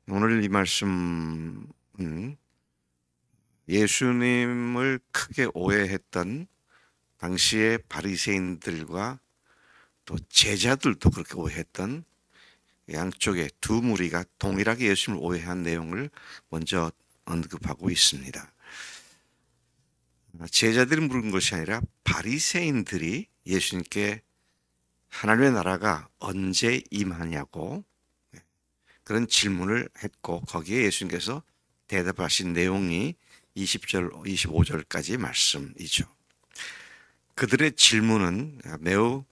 오늘 이 말씀은 예수님을 크게 오해했던 당시의 바리새인들과 또 제자들도 그렇게 오해했던 양쪽의 두 무리가 동일하게 예수님을 오해한 내용을 먼저 언급하고 있습니다. 제자들이 물은 것이 아니라 바리새인들이 예수님께 하나님의 나라가 언제 임하냐고 그런 질문을 했고, 거기에 예수님께서 대답하신 내용이 20절, 25절까지 말씀이죠. 그들의 질문은 매우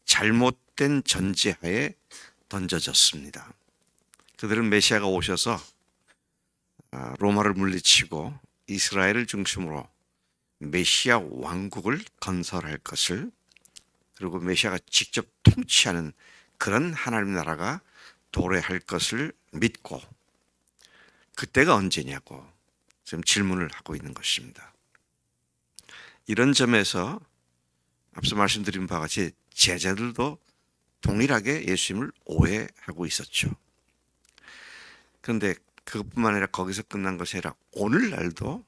잘못된 전제하에 던져졌습니다. 그들은 메시아가 오셔서 로마를 물리치고 이스라엘을 중심으로 메시아 왕국을 건설할 것을, 그리고 메시아가 직접 통치하는 그런 하나님 나라가 도래할 것을 믿고, 그때가 언제냐고 지금 질문을 하고 있는 것입니다. 이런 점에서 앞서 말씀드린 바와 같이 제자들도 동일하게 예수님을 오해하고 있었죠. 그런데 그것뿐만 아니라 거기서 끝난 것이 아니라 오늘날도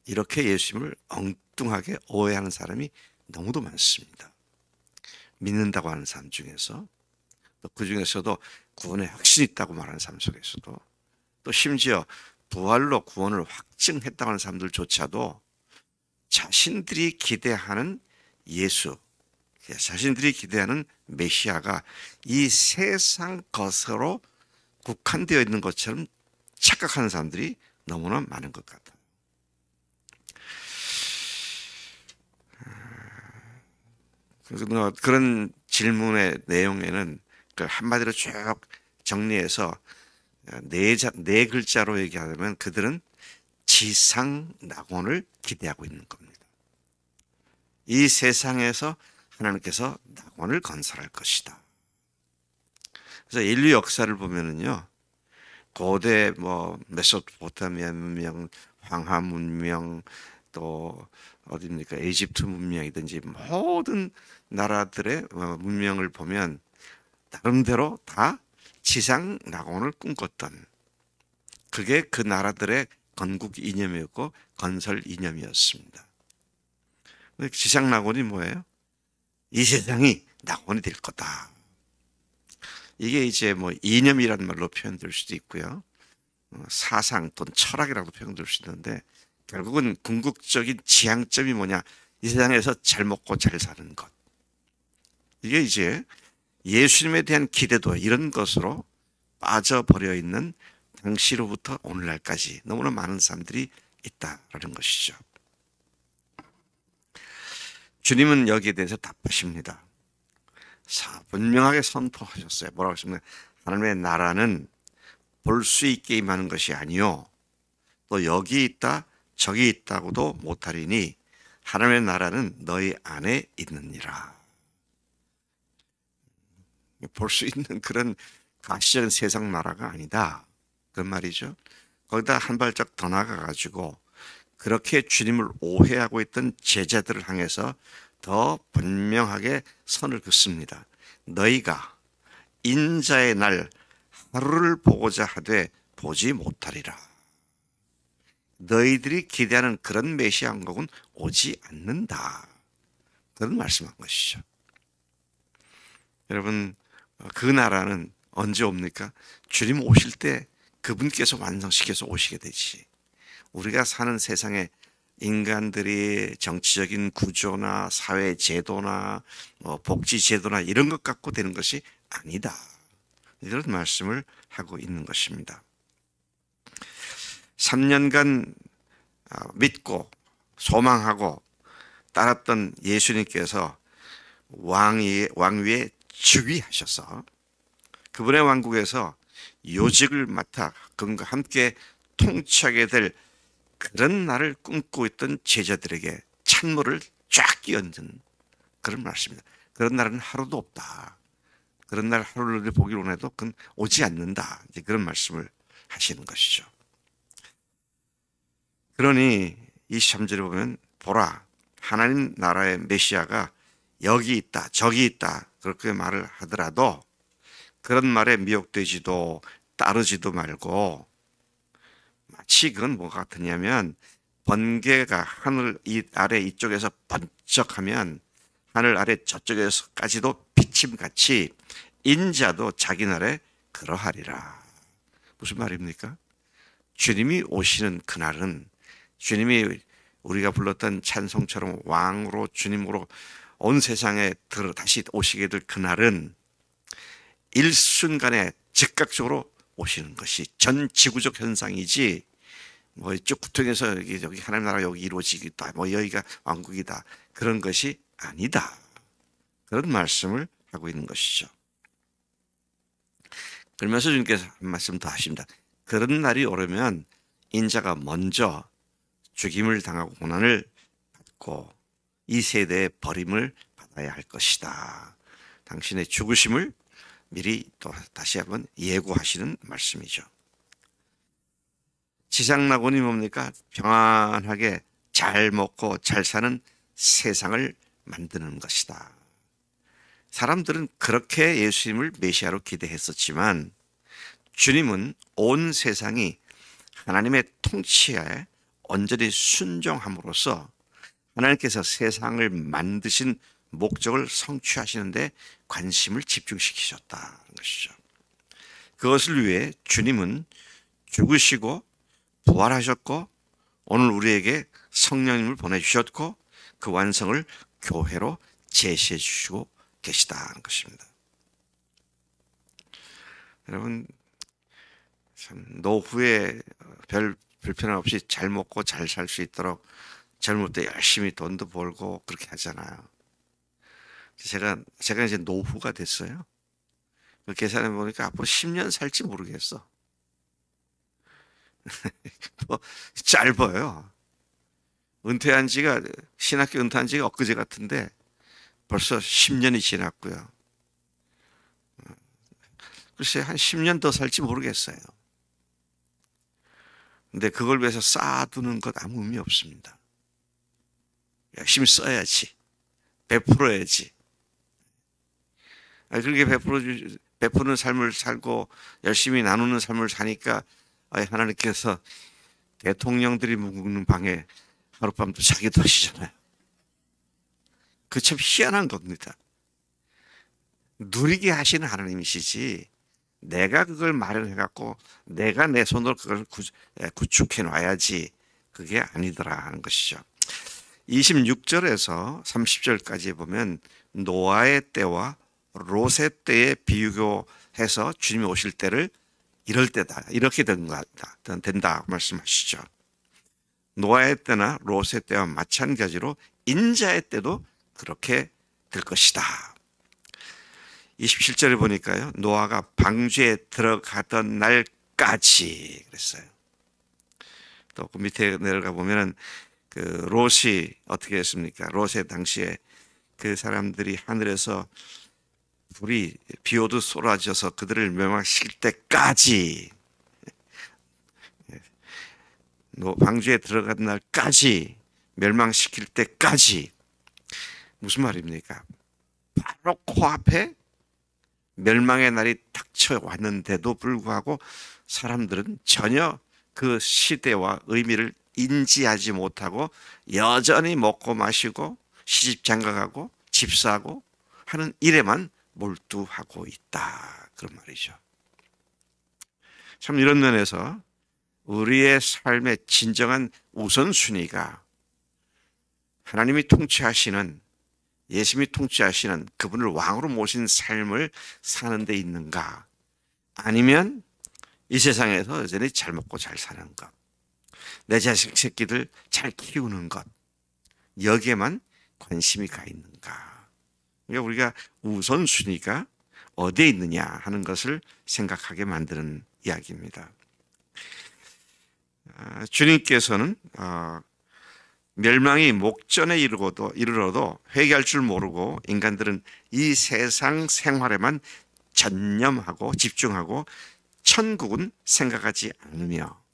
이렇게 예수님을 엉뚱하게 오해하는 사람이 너무도 많습니다. 믿는다고 하는 사람 중에서, 또 그 중에서도 구원에 확신이 있다고 말하는 사람 속에서도, 또 심지어 부활로 구원을 확증했다고 하는 사람들조차도 자신들이 기대하는 예수, 자신들이 기대하는 메시아가 이 세상 것으로 국한되어 있는 것처럼 착각하는 사람들이 너무나 많은 것 같아요. 그런 질문의 내용에는 한마디로 쭉 정리해서 네 글자로 얘기하면 그들은 지상 낙원을 기대하고 있는 겁니다. 이 세상에서 하나님께서 낙원을 건설할 것이다. 그래서 인류 역사를 보면은요, 고대 메소포타미아 문명, 황하 문명, 또 어디입니까? 이집트 문명이든지 모든 나라들의 문명을 보면 나름대로 다 지상 낙원을 꿈꿨던, 그게 그 나라들의 건국 이념이었고 건설 이념이었습니다. 지상 낙원이 뭐예요? 이 세상이 낙원이 될 거다. 이게 이제 이념이라는 말로 표현될 수도 있고요, 사상 또는 철학이라고 표현될 수 있는데, 결국은 궁극적인 지향점이 뭐냐? 이 세상에서 잘 먹고 잘 사는 것. 이게 이제 예수님에 대한 기대도 이런 것으로 빠져버려 있는 당시로부터 오늘날까지 너무나 많은 사람들이 있다라는 것이죠. 주님은 여기에 대해서 답하십니다. 분명하게 선포하셨어요. 뭐라고 하십니까? 하나님의 나라는 볼 수 있게 임하는 것이 아니요, 또 여기 있다 저기 있다고도 못하리니 하나님의 나라는 너희 안에 있느니라. 볼 수 있는 그런 가시적인 세상 나라가 아니다, 그런 말이죠. 거기다 한 발짝 더 나아가가지고 그렇게 주님을 오해하고 있던 제자들을 향해서 더 분명하게 선을 긋습니다. 너희가 인자의 날 하루를 보고자 하되 보지 못하리라. 너희들이 기대하는 그런 메시아 왕국은 오지 않는다, 그런 말씀한 것이죠. 여러분, 그 나라는 언제 옵니까? 주님 오실 때 그분께서 완성시켜서 오시게 되지, 우리가 사는 세상에 인간들이 정치적인 구조나 사회 제도나 복지 제도나 이런 것 갖고 되는 것이 아니다, 이런 말씀을 하고 있는 것입니다. 3년간 믿고 소망하고 따랐던 예수님께서 왕위에 즉위하셔서 그분의 왕국에서 요직을 맡아 그분과 함께 통치하게 될 그런 날을 꿈꾸고 있던 제자들에게 찬물을 쫙 끼얹은 그런 말씀입니다. 그런 날은 하루도 없다. 그런 날 하루를 보기를 원해도 그건 오지 않는다, 이제 그런 말씀을 하시는 것이죠. 그러니 23절에 보면 보라, 하나님 나라의 메시아가 여기 있다 저기 있다 그렇게 말을 하더라도 그런 말에 미혹되지도 따르지도 말고 마치 그건 뭐 같으냐면 번개가 하늘 아래 이쪽에서 번쩍하면 하늘 아래 저쪽에서까지도 비침같이 인자도 자기 날에 그러하리라. 무슨 말입니까? 주님이 오시는 그날은 주님이 우리가 불렀던 찬송처럼 왕으로 주님으로 온 세상에 다시 오시게 될 그날은 일순간에 즉각적으로 오시는 것이 전 지구적 현상이지 뭐 이쪽 구통에서 여기 하나님 나라 여기 이루어지겠다 뭐 여기가 왕국이다 그런 것이 아니다. 그런 말씀을 하고 있는 것이죠. 그러면서 주님께서 한 말씀 더 하십니다. 그런 날이 오르면 인자가 먼저 죽임을 당하고 고난을 받고 이 세대의 버림을 받아야 할 것이다. 당신의 죽으심을 미리 또 다시 한번 예고하시는 말씀이죠. 지상낙원이 뭡니까? 평안하게 잘 먹고 잘 사는 세상을 만드는 것이다. 사람들은 그렇게 예수님을 메시아로 기대했었지만 주님은 온 세상이 하나님의 통치에 온전히 순종함으로써 하나님께서 세상을 만드신 목적을 성취하시는데 관심을 집중시키셨다는 것이죠. 그것을 위해 주님은 죽으시고 부활하셨고 오늘 우리에게 성령님을 보내주셨고 그 완성을 교회로 제시해 주시고 계시다는 것입니다. 여러분 참 노후에 별 불편함 없이 잘 먹고 잘 살 수 있도록 젊을 때 열심히 돈도 벌고 그렇게 하잖아요. 제가 이제 노후가 됐어요. 계산해 보니까 앞으로 10년 살지 모르겠어. 뭐 짧아요. 신학교 은퇴한 지가 엊그제 같은데 벌써 10년이 지났고요. 글쎄 한 10년 더 살지 모르겠어요. 근데 그걸 위해서 쌓아두는 것 아무 의미 없습니다. 열심히 써야지. 베풀어야지. 그렇게 베푸는 삶을 살고 열심히 나누는 삶을 사니까 하나님께서 대통령들이 묵는 방에 하룻밤도 자기도 하시잖아요. 그 참 희한한 겁니다. 누리게 하시는 하나님이시지 내가 그걸 마련해갖고 내가 내 손으로 그걸 구축해 놔야지 그게 아니더라 하는 것이죠. 26절에서 30절까지 보면 노아의 때와 롯의 때에 비교해서 주님이 오실 때를 이럴 때다 이렇게 된다 말씀하시죠. 노아의 때나 롯의 때와 마찬가지로 인자의 때도 그렇게 될 것이다. 27절에 보니까요. 노아가 방주에 들어가던 날까지 그랬어요. 또 그 밑에 내려가 보면은 그 롯이 어떻게 했습니까? 롯의 당시에 그 사람들이 하늘에서 불이 비 오듯 쏟아져서 그들을 멸망시킬 때까지 방주에 들어간 날까지 멸망시킬 때까지 무슨 말입니까? 바로 코앞에 멸망의 날이 닥쳐왔는데도 불구하고 사람들은 전혀 그 시대와 의미를 인지하지 못하고 여전히 먹고 마시고 시집장가가고 집사하고 하는 일에만 몰두하고 있다. 그런 말이죠. 참 이런 면에서 우리의 삶의 진정한 우선순위가 하나님이 통치하시는 예수님이 통치하시는 그분을 왕으로 모신 삶을 사는 데 있는가 아니면 이 세상에서 여전히 잘 먹고 잘 사는 것 내 자식 새끼들 잘 키우는 것 여기에만 관심이 가 있는가 그러니까 우리가 우선순위가 어디에 있느냐 하는 것을 생각하게 만드는 이야기입니다. 주님께서는 멸망이 목전에 이르러도 회개할 줄 모르고 인간들은 이 세상 생활에만 전념하고 집중하고 천국은 생각하지 않으며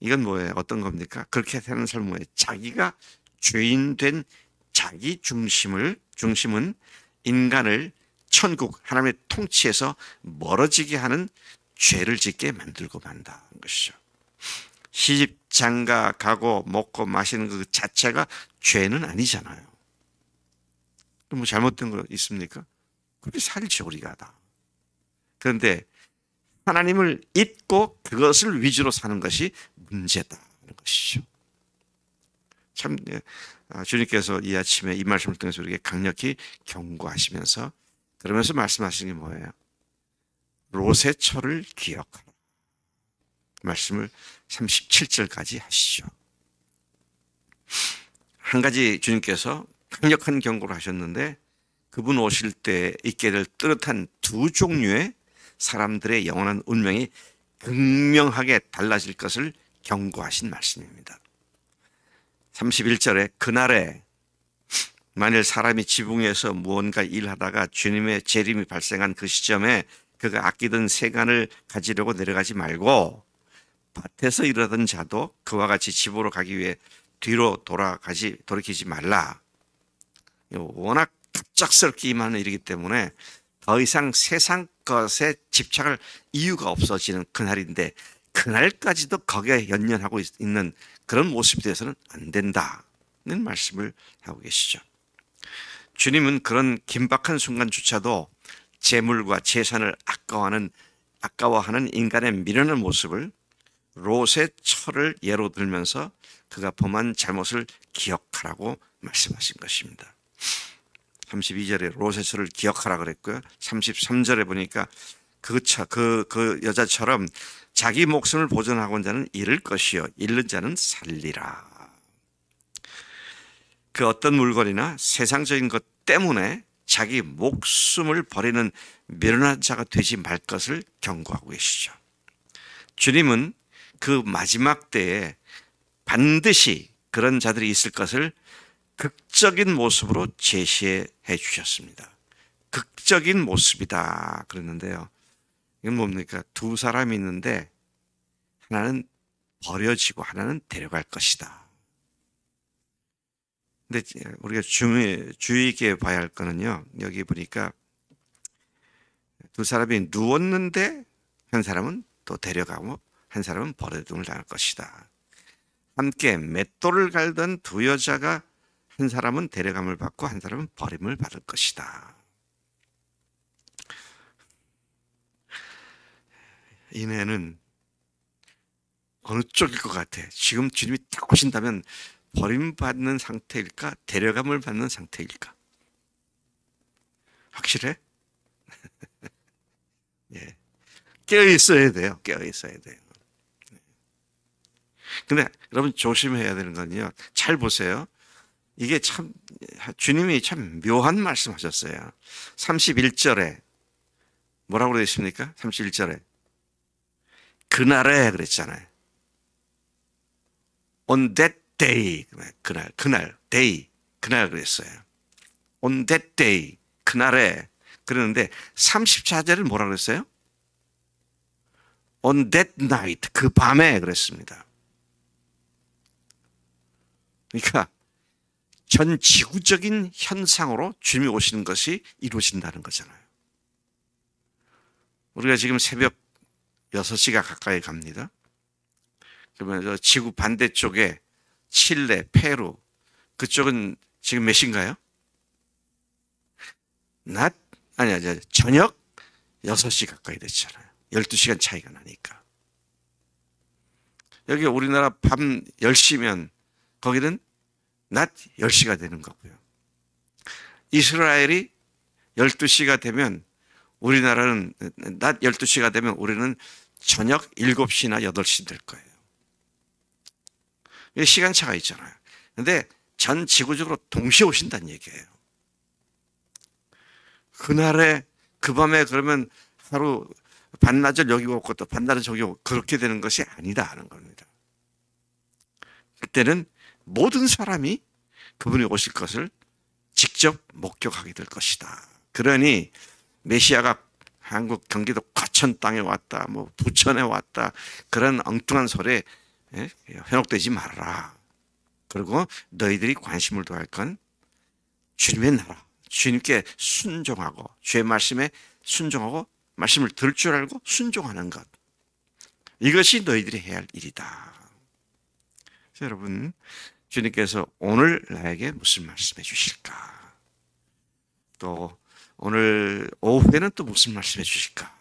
이건 뭐예요? 어떤 겁니까? 그렇게 사는 삶은 뭐예요? 자기가 죄인된 자기 중심은 인간을 천국 하나님의 통치에서 멀어지게 하는 죄를 짓게 만들고 만다는 것이죠. 시집 장가 가고 먹고 마시는 그 자체가 죄는 아니잖아요. 뭐 잘못된 거 있습니까? 그렇게 살죠 우리가 다. 그런데 하나님을 잊고 그것을 위주로 사는 것이 문제다는 것이죠. 참 주님께서 이 아침에 이 말씀을 통해서 우리에게 강력히 경고하시면서 그러면서 말씀하시는 게 뭐예요? 롯의 철을 기억하라. 말씀을 37절까지 하시죠. 한 가지 주님께서 강력한 경고를 하셨는데 그분 오실 때 있게 될 뚜렷한 두 종류의 사람들의 영원한 운명이 극명하게 달라질 것을 경고하신 말씀입니다. 31절에 그날에 만일 사람이 지붕 위에서 무언가 일하다가 주님의 재림이 발생한 그 시점에 그가 아끼던 세간을 가지려고 내려가지 말고 밭에서 일하던 자도 그와 같이 집으로 가기 위해 뒤로 돌이키지 말라. 워낙 갑작스럽게 임하는 일이기 때문에 더 이상 세상 것에 집착할 이유가 없어지는 그날인데 그날까지도 거기에 연연하고 있는 그런 모습이 되어서는 안 된다는 말씀을 하고 계시죠. 주님은 그런 긴박한 순간조차도 재물과 재산을 아까워하는 인간의 미련한 모습을 롯의 철을 예로 들면서 그가 범한 잘못을 기억하라고 말씀하신 것입니다. 32절에 롯의 철을 기억하라 그랬고요. 33절에 보니까 그 여자처럼 자기 목숨을 보존하고는 자는 잃을 것이요 잃는 자는 살리라. 그 어떤 물건이나 세상적인 것 때문에 자기 목숨을 버리는 미련한 자가 되지 말 것을 경고하고 계시죠. 주님은 그 마지막 때에 반드시 그런 자들이 있을 것을 극적인 모습으로 제시해 주셨습니다. 극적인 모습이다 그랬는데요. 이건 뭡니까? 두 사람이 있는데 하나는 버려지고 하나는 데려갈 것이다. 근데 우리가 주의 있게 봐야 할 거는요. 여기 보니까 두 사람이 누웠는데 한 사람은 또 데려가고 한 사람은 버려둠을 당할 것이다. 함께 맷돌을 갈던 두 여자가 한 사람은 데려감을 받고 한 사람은 버림을 받을 것이다. 이내는 어느 쪽일 것 같아? 지금 주님이 딱 오신다면 버림받는 상태일까? 데려감을 받는 상태일까? 확실해? 예. 깨어 있어야 돼요. 깨어 있어야 돼요. 근데 여러분 조심해야 되는 건요. 잘 보세요. 이게 참 주님이 참 묘한 말씀하셨어요. 31절에 뭐라고 되어 있습니까? 31절에 그날에 그랬잖아요. On that day 그날 day 그날 그랬어요. On that day 그날에 그러는데 34절은 뭐라고 그랬어요? On that night 그 밤에 그랬습니다. 그러니까 전 지구적인 현상으로 주님이 오시는 것이 이루어진다는 거잖아요. 우리가 지금 새벽 6시가 가까이 갑니다. 그러면 저 지구 반대쪽에 칠레, 페루 그쪽은 지금 몇 시인가요? 저녁 6시 가까이 됐잖아요. 12시간 차이가 나니까. 여기 우리나라 밤 10시면 거기는 낮 10시가 되는 거고요. 이스라엘이 12시가 되면 우리나라는 낮 12시가 되면 우리는 저녁 7시나 8시 될 거예요. 시간차가 있잖아요. 그런데 전 지구적으로 동시에 오신다는 얘기예요. 그날에 그 밤에 그러면 하루 반나절 여기 오고 또 반나절 저기 오고 그렇게 되는 것이 아니다 하는 겁니다. 그때는 모든 사람이 그분이 오실 것을 직접 목격하게 될 것이다. 그러니 메시아가 한국 경기도 과천 땅에 왔다, 뭐 부천에 왔다 그런 엉뚱한 소리에 현혹되지 말아라. 그리고 너희들이 관심을 둬야 할 건 주님의 나라, 주님께 순종하고 주의 말씀에 순종하고 말씀을 들을 줄 알고 순종하는 것. 이것이 너희들이 해야 할 일이다. 여러분, 주님께서 오늘 나에게 무슨 말씀해 주실까? 또 오늘 오후에는 또 무슨 말씀해 주실까?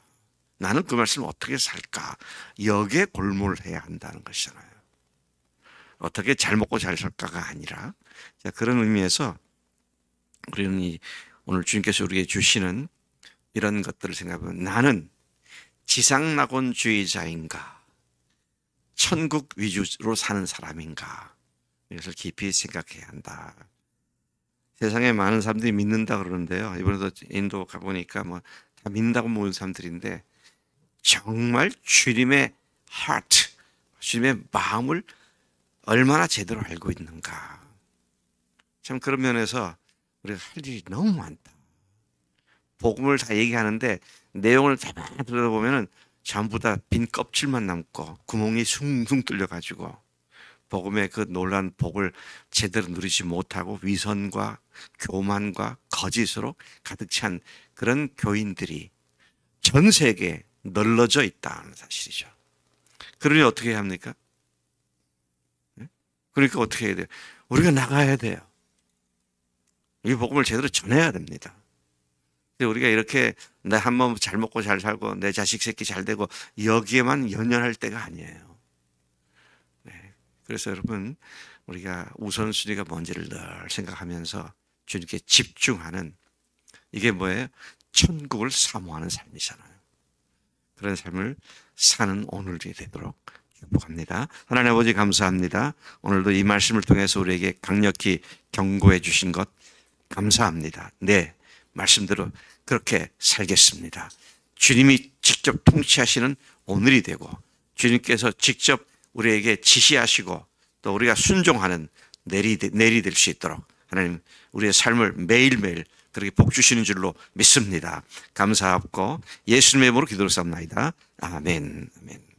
나는 그 말씀을 어떻게 살까? 여기에 골몰을 해야 한다는 것이잖아요. 어떻게 잘 먹고 잘 살까가 아니라, 자, 그런 의미에서 우리는 오늘 주님께서 우리에게 주시는 이런 것들을 생각하면, 나는 지상낙원주의자인가, 천국 위주로 사는 사람인가, 이것을 깊이 생각해야 한다. 세상에 많은 사람들이 믿는다 그러는데요. 이번에도 인도 가보니까 뭐 다 믿는다고 모은 사람들인데, 정말 주님의 heart, 주님의 마음을 얼마나 제대로 알고 있는가. 참 그런 면에서 우리가 할 일이 너무 많다. 복음을 다 얘기하는데 내용을 다 들여다보면 전부 다 빈 껍질만 남고 구멍이 숭숭 뚫려가지고 복음의 그 놀라운 복을 제대로 누리지 못하고 위선과 교만과 거짓으로 가득 찬 그런 교인들이 전 세계에 널려져 있다는 사실이죠. 그러니 어떻게 해야 합니까? 그러니까 어떻게 해야 돼요? 우리가 나가야 돼요. 이 복음을 제대로 전해야 됩니다. 우리가 이렇게 나 한 번 잘 먹고 잘 살고 내 자식 새끼 잘 되고 여기에만 연연할 때가 아니에요. 네. 그래서 여러분, 우리가 우선순위가 뭔지를 늘 생각하면서 주님께 집중하는, 이게 뭐예요? 천국을 사모하는 삶이잖아요. 그런 삶을 사는 오늘이 되도록 축복합니다. 하나님 아버지 감사합니다. 오늘도 이 말씀을 통해서 우리에게 강력히 경고해 주신 것 감사합니다. 네, 말씀대로 그렇게 살겠습니다. 주님이 직접 통치하시는 오늘이 되고, 주님께서 직접 우리에게 지시하시고 또 우리가 순종하는 내일이 될 수 있도록 하나님 우리의 삶을 매일매일 그렇게 복 주시는 줄로 믿습니다. 감사하고 예수님의 이름으로 기도를 쌉나이다. 아멘. 아멘.